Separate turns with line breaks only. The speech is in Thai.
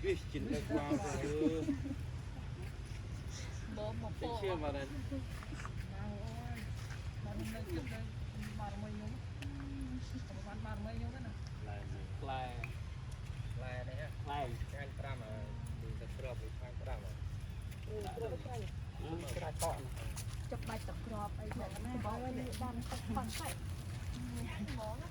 วิจินตกวางเลยจะเชื่อมาเลยลายลายนะฮะลายงานตรามาดูจะกรอบหรือทางตรามาตราก่อน
จบใบตะกรอบไอ้แบบนั้นบอกว่าดำตะคอนใส่หมอนะ